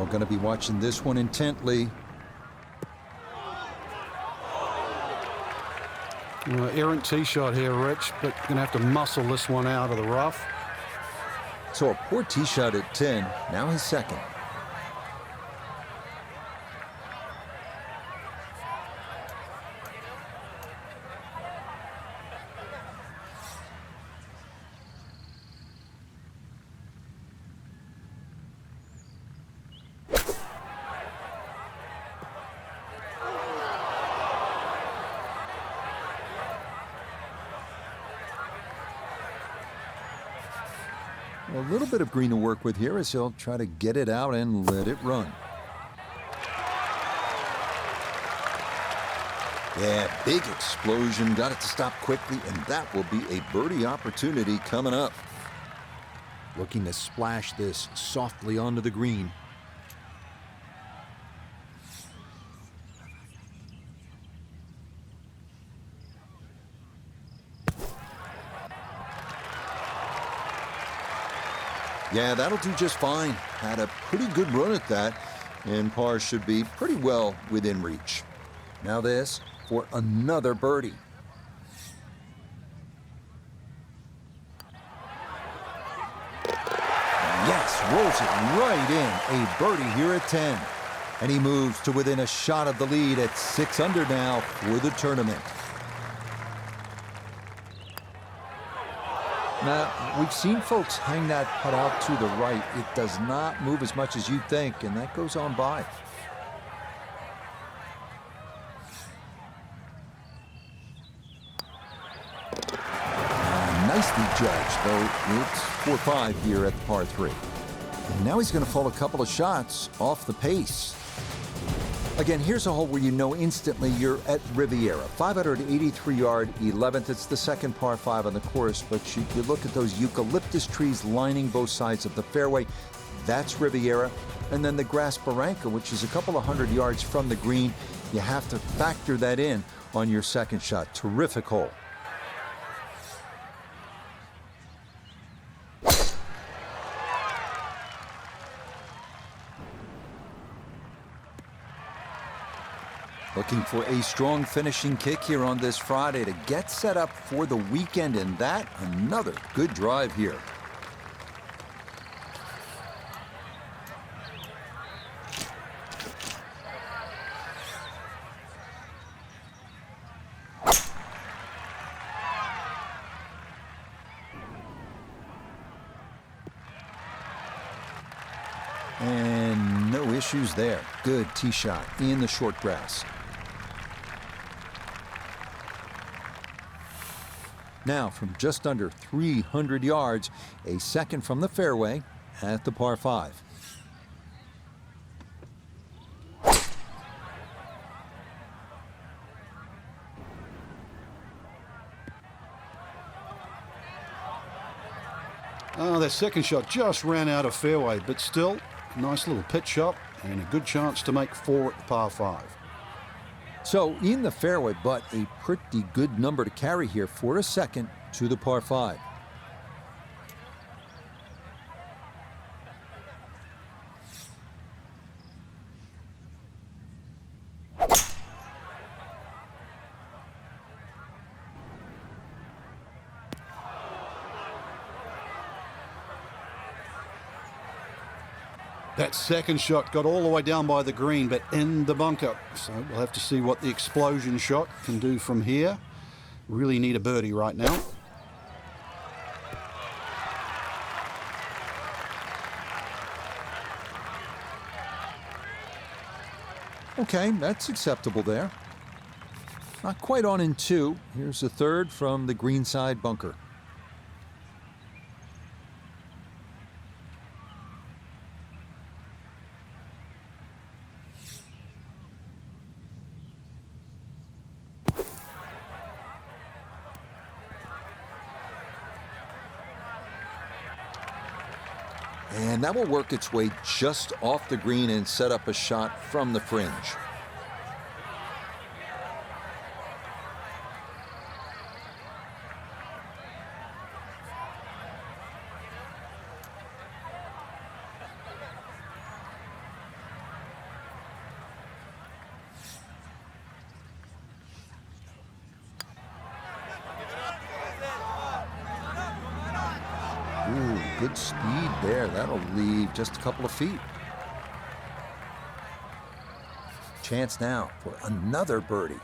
going to be watching this one intently. Errant tee shot here, Rich, but going to have to muscle this one out of the rough. So a poor tee shot at 10, now his second. A little bit of green to work with here as he'll try to get it out and let it run. Yeah, big explosion. Got it to stop quickly, and that will be a birdie opportunity coming up. Looking to splash this softly onto the green. Yeah, that'll do just fine. Had a pretty good run at that, and par should be pretty well within reach. Now this for another birdie. Yes, rolls it right in. A birdie here at 10. And he moves to within a shot of the lead at 6 under now for the tournament. Now, we've seen folks hang that putt out to the right. It does not move as much as you'd think, and that goes on by. Nicely judged, though it's 4-5 here at the par 3. And now he's going to fall a couple of shots off the pace. Again, here's a hole where you know instantly you're at Riviera. 583-yard 11th. It's the second par 5 on the course, but you look at those eucalyptus trees lining both sides of the fairway. That's Riviera. And then the grass barranca, which is a couple of hundred yards from the green. You have to factor that in on your second shot. Terrific hole. Looking for a strong finishing kick here on this Friday to get set up for the weekend, and that another good drive here. And no issues there. Good tee shot in the short grass. Now, from just under 300 yards, a second from the fairway at the par 5. Oh, that second shot just ran out of fairway, but still, nice little pitch shot and a good chance to make 4 at the par 5. So in the fairway, but a pretty good number to carry here for a second to the par 5. That second shot got all the way down by the green, but in the bunker. So we'll have to see what the explosion shot can do from here. Really need a birdie right now. Okay, that's acceptable there. Not quite on in 2. Here's the third from the greenside bunker. And that will work its way just off the green and set up a shot from the fringe. good speed there. That'll leave just a couple of feet. Chance now for another birdie.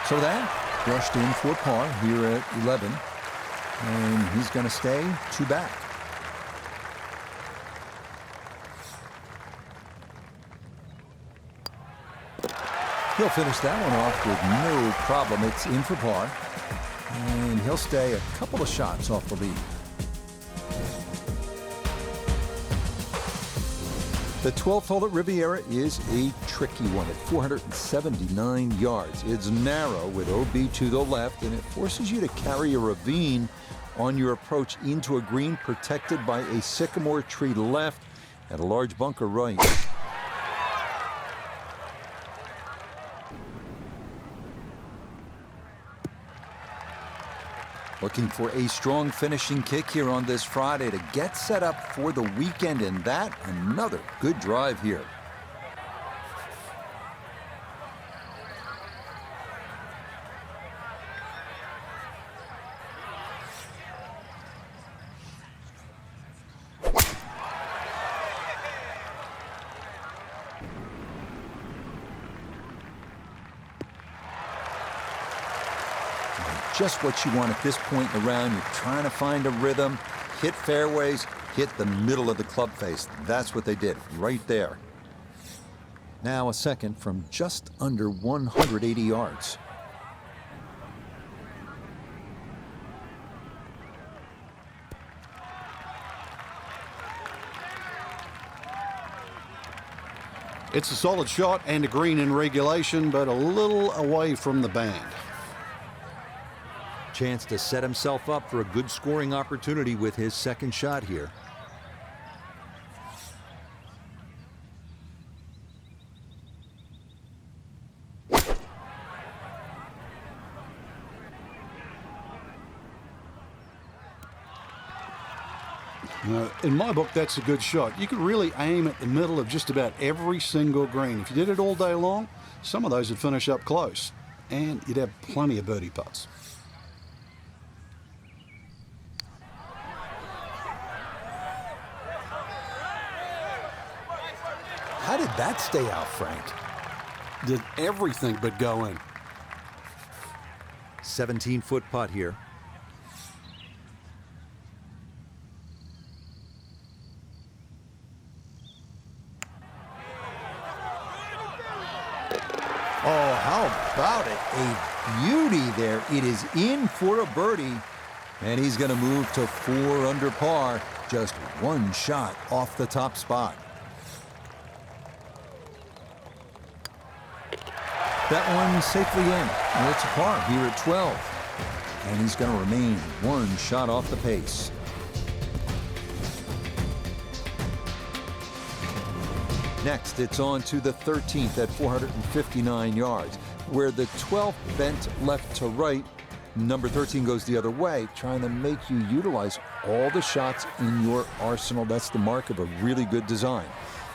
So that brushed in for par here at 11. And he's going to stay 2 back. He'll finish that one off with no problem. It's in for par. And he'll stay a couple of shots off the lead. The 12th hole at Riviera is a tricky one at 479 yards. It's narrow with OB to the left, and it forces you to carry a ravine on your approach into a green protected by a sycamore tree left and a large bunker right. Looking for a strong finishing kick here on this Friday to get set up for the weekend, and that another good drive here. Just what you want at this point in the round. You're trying to find a rhythm, hit fairways, hit the middle of the club face. That's what they did right there. Now a second from just under 180 yards. It's a solid shot and a green in regulation, but a little away from the band. Chance to set himself up for a good scoring opportunity with his second shot here. In my book, that's a good shot. You could really aim at the middle of just about every single green. If you did it all day long, some of those would finish up close, and you'd have plenty of birdie putts. How did that stay out, Frank? Did everything but go in. 17-foot putt here. Oh, how about it? A beauty there. It is in for a birdie, and he's going to move to 4 under par. Just one shot off the top spot. That one safely in. And it's a par here at 12. And he's going to remain one shot off the pace. Next, it's on to the 13th at 459 yards, where the 12th bent left to right. Number 13 goes the other way, trying to make you utilize all the shots in your arsenal. That's the mark of a really good design.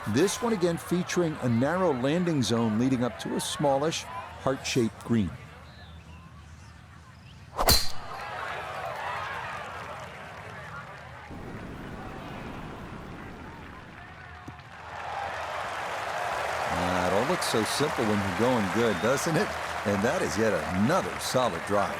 This one again featuring a narrow landing zone leading up to a smallish, heart-shaped green. It all looks so simple when you're going good, doesn't it? And that is yet another solid drive.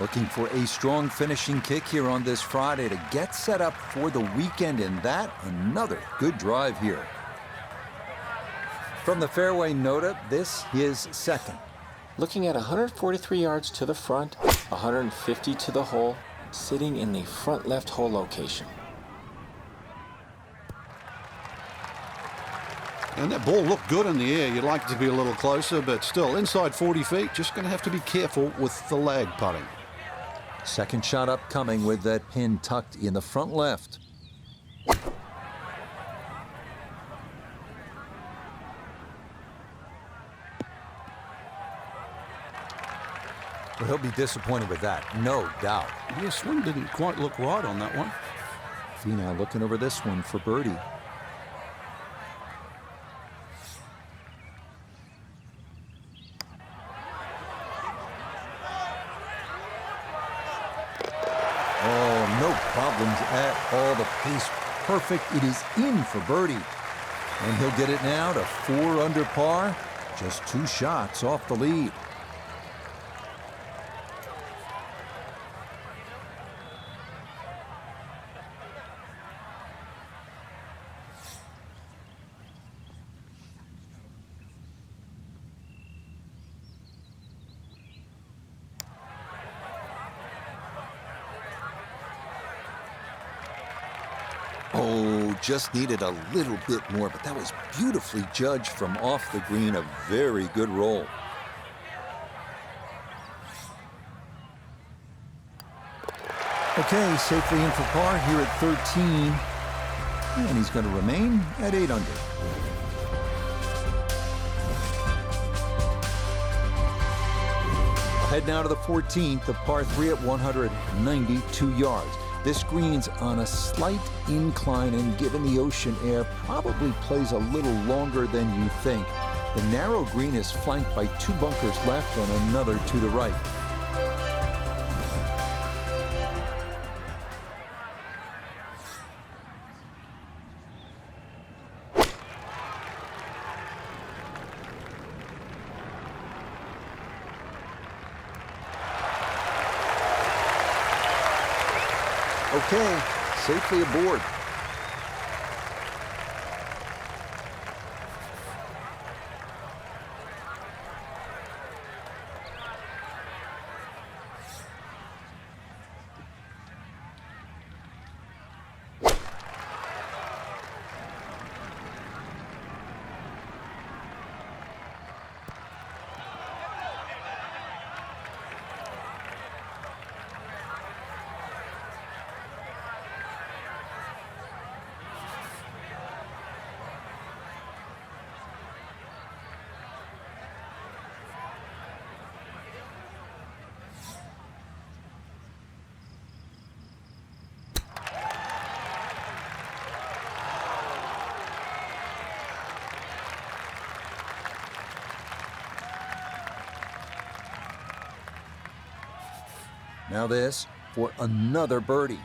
Looking for a strong finishing kick here on this Friday to get set up for the weekend, and that another good drive here. From the fairway nota, this is second. Looking at 143 yards to the front, 150 to the hole, sitting in the front left hole location. And that ball looked good in the air. You'd like it to be a little closer, but still, inside 40 feet, just going to have to be careful with the lag putting. Second shot upcoming with that pin tucked in the front left. Well, he'll be disappointed with that, no doubt. Yeah, swing didn't quite look right on that one. Finau looking over this one for birdie. Oh, no problems at all. The pace perfect. It is in for birdie. And he'll get it now to 4 under par. Just 2 shots off the lead. Oh, just needed a little bit more, but that was beautifully judged from off the green. A very good roll. Okay, safely in for par here at 13. And he's going to remain at 8 under. Head now to the 14th, the par 3 at 192 yards. This green's on a slight incline, and given the ocean air, probably plays a little longer than you think. The narrow green is flanked by 2 bunkers left and another to the right. Okay, safely aboard. Now this for another birdie.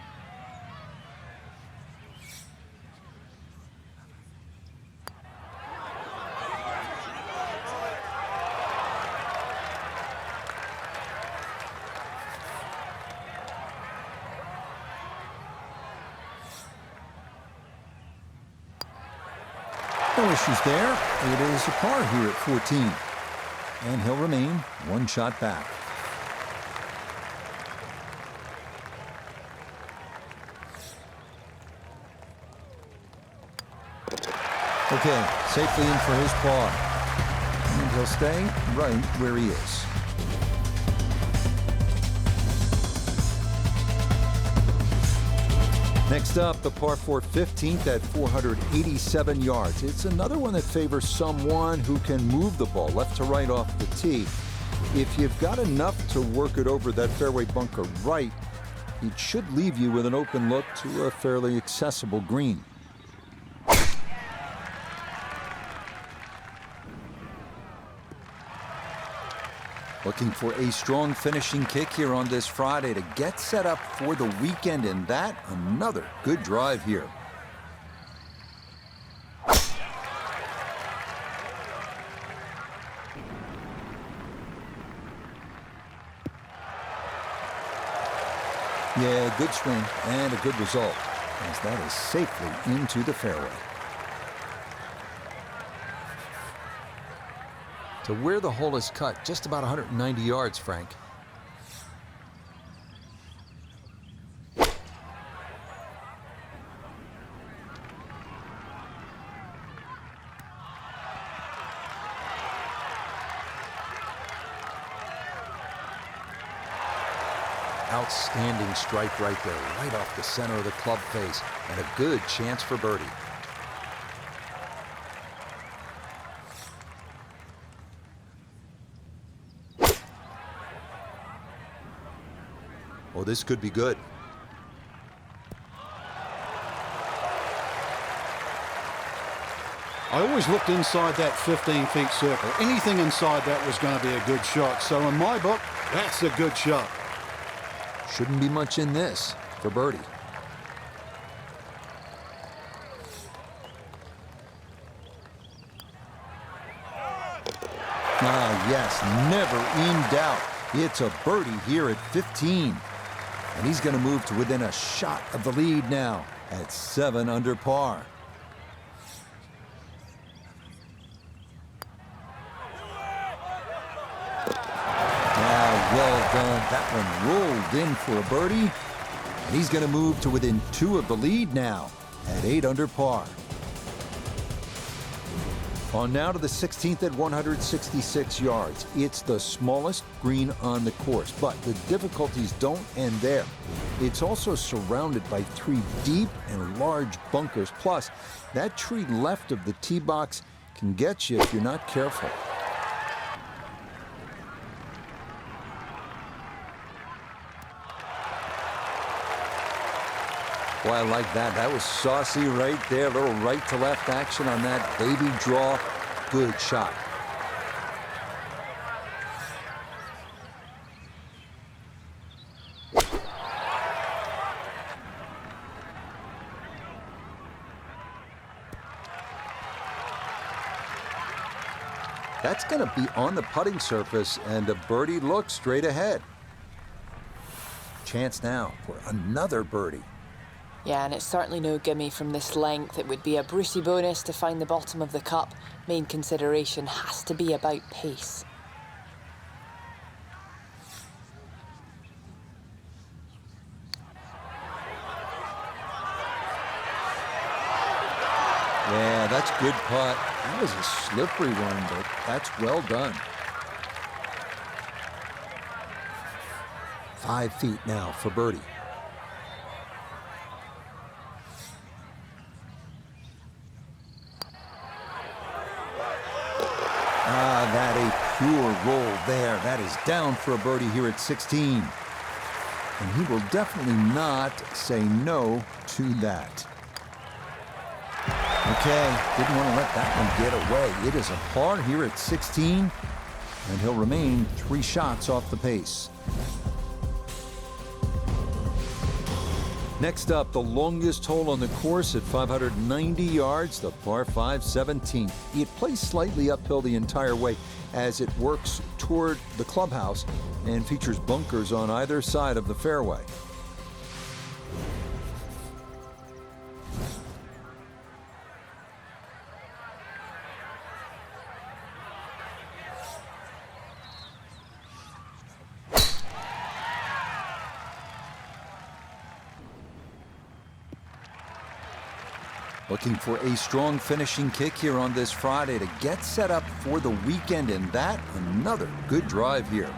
No issues there. It is a par here at 14. And he'll remain 1 shot back. Okay, safely in for his par. And he'll stay right where he is. Next up, the par 4 15th at 487 yards. It's another one that favors someone who can move the ball left to right off the tee. If you've got enough to work it over that fairway bunker right, it should leave you with an open look to a fairly accessible green. Looking for a strong finishing kick here on this Friday to get set up for the weekend, and that another good drive here. Yeah, good swing and a good result, as that is safely into the fairway. To where the hole is cut, just about 190 yards, Frank. Outstanding strike right there, right off the center of the club face, and a good chance for birdie. Oh, this could be good. I always looked inside that 15-feet circle. Anything inside that was going to be a good shot. So in my book, that's a good shot. Shouldn't be much in this for birdie. Ah, yes, never in doubt. It's a birdie here at 15. And he's going to move to within a shot of the lead now at 7 under par. Well done. That one rolled in for a birdie. And he's going to move to within 2 of the lead now at 8 under par. On now to the 16th at 166 yards. It's the smallest green on the course, but the difficulties don't end there. It's also surrounded by 3 deep and large bunkers. Plus, that tree left of the tee box can get you if you're not careful. Boy, I like that. That was saucy right there. A little right-to-left action on that baby draw. Good shot. That's going to be on the putting surface, and a birdie look straight ahead. Chance now for another birdie. Yeah, and it's certainly no gimme from this length. It would be a Brucey bonus to find the bottom of the cup. Main consideration has to be about pace. Yeah, that's good putt. That was a slippery one, but that's well done. 5 feet now for birdie. Ah, that a pure roll there. That is down for a birdie here at 16. And he will definitely not say no to that. Okay, didn't want to let that one get away. It is a par here at 16, and he'll remain 3 shots off the pace. Next up, the longest hole on the course at 590 yards, the par 5 17th. It plays slightly uphill the entire way as it works toward the clubhouse and features bunkers on either side of the fairway. Looking for a strong finishing kick here on this Friday to get set up for the weekend, and that another good drive here.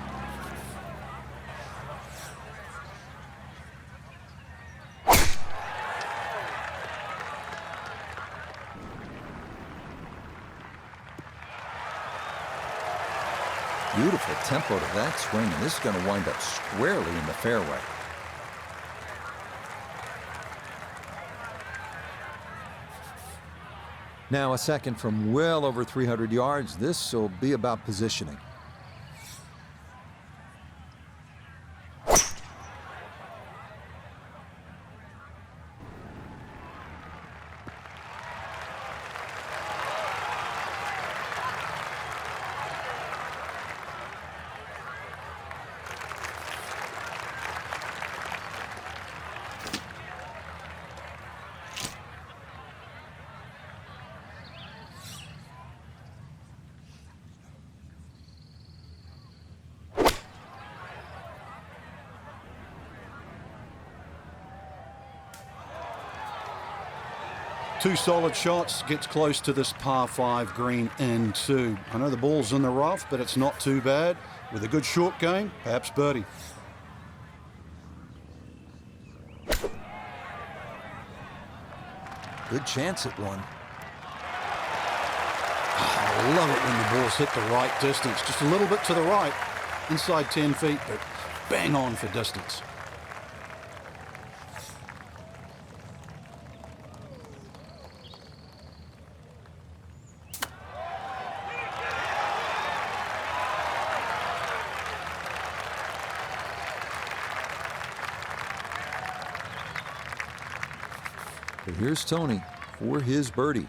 Beautiful tempo to that swing, and this is going to wind up squarely in the fairway. Now a second from well over 300 yards. This will be about positioning. Two solid shots, gets close to this par 5 green in 2. I know the ball's in the rough, but it's not too bad. With a good short game, perhaps birdie. Good chance at one. I love it when the balls hit the right distance. Just a little bit to the right, inside 10 feet, but bang on for distance. But here's Tony for his birdie.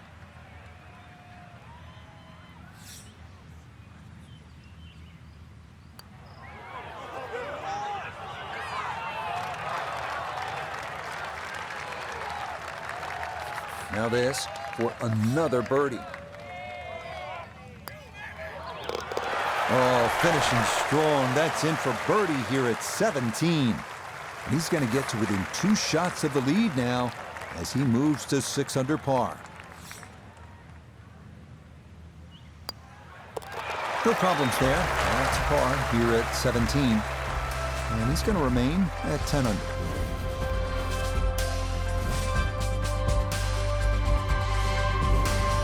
Now this for another birdie. Oh, finishing strong. That's in for birdie here at 17. And he's going to get to within 2 shots of the lead now as he moves to 6 under par. No problems there. That's par here at 17. And he's going to remain at 10 under.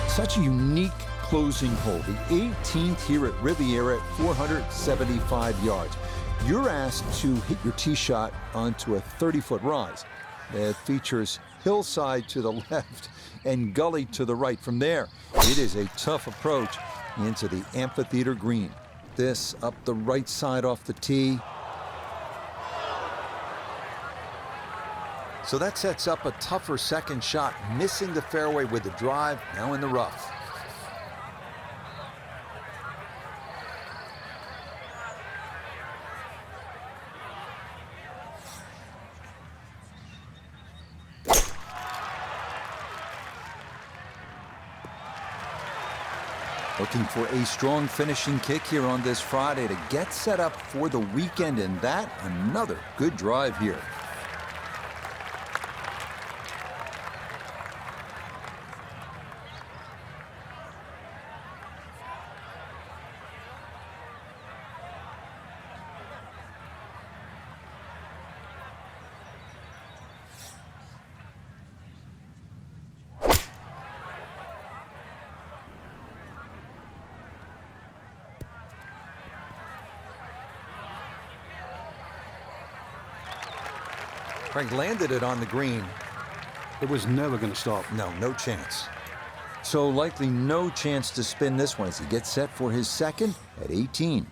Such a unique closing hole, the 18th here at Riviera at 475 yards. You're asked to hit your tee shot onto a 30-foot rise that features hillside to the left and gully to the right. From there, it is a tough approach into the amphitheater green. This up the right side off the tee. So that sets up a tougher second shot, missing the fairway with the drive, now in the rough. Looking for a strong finishing kick here on this Friday to get set up for the weekend, and that another good drive here. Frank landed it on the green. It was never going to stop. No, no chance. So likely no chance to spin this one as he gets set for his second at 18.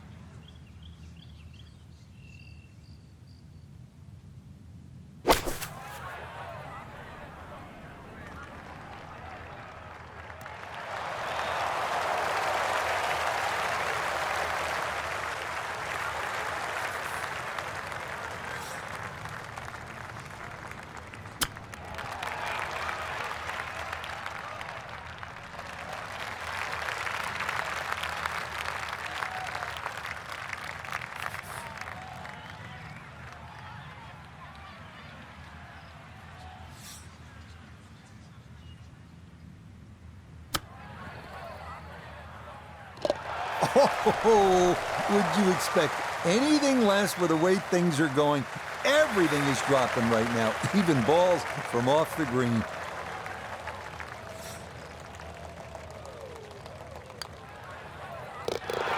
Oh, would you expect anything less with the way things are going? Everything is dropping right now, even balls from off the green.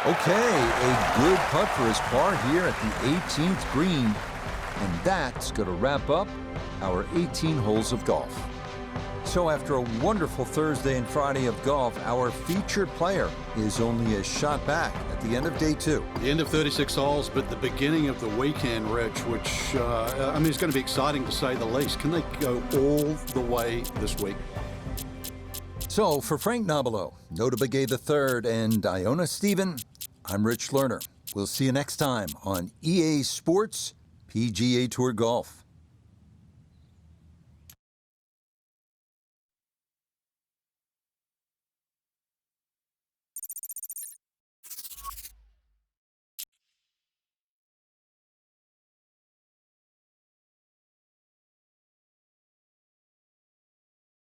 Okay, a good putt for his par here at the 18th green. And that's going to wrap up our 18 holes of golf. So after a wonderful Thursday and Friday of golf, our featured player is only a shot back at the end of day 2. The end of 36 holes, but the beginning of the weekend, Rich, which, I mean, it's going to be exciting to say the least. Can they go all the way this week? So for Frank Nobilo, Nota Begay III, and Iona Stephen, I'm Rich Lerner. We'll see you next time on EA Sports PGA Tour Golf.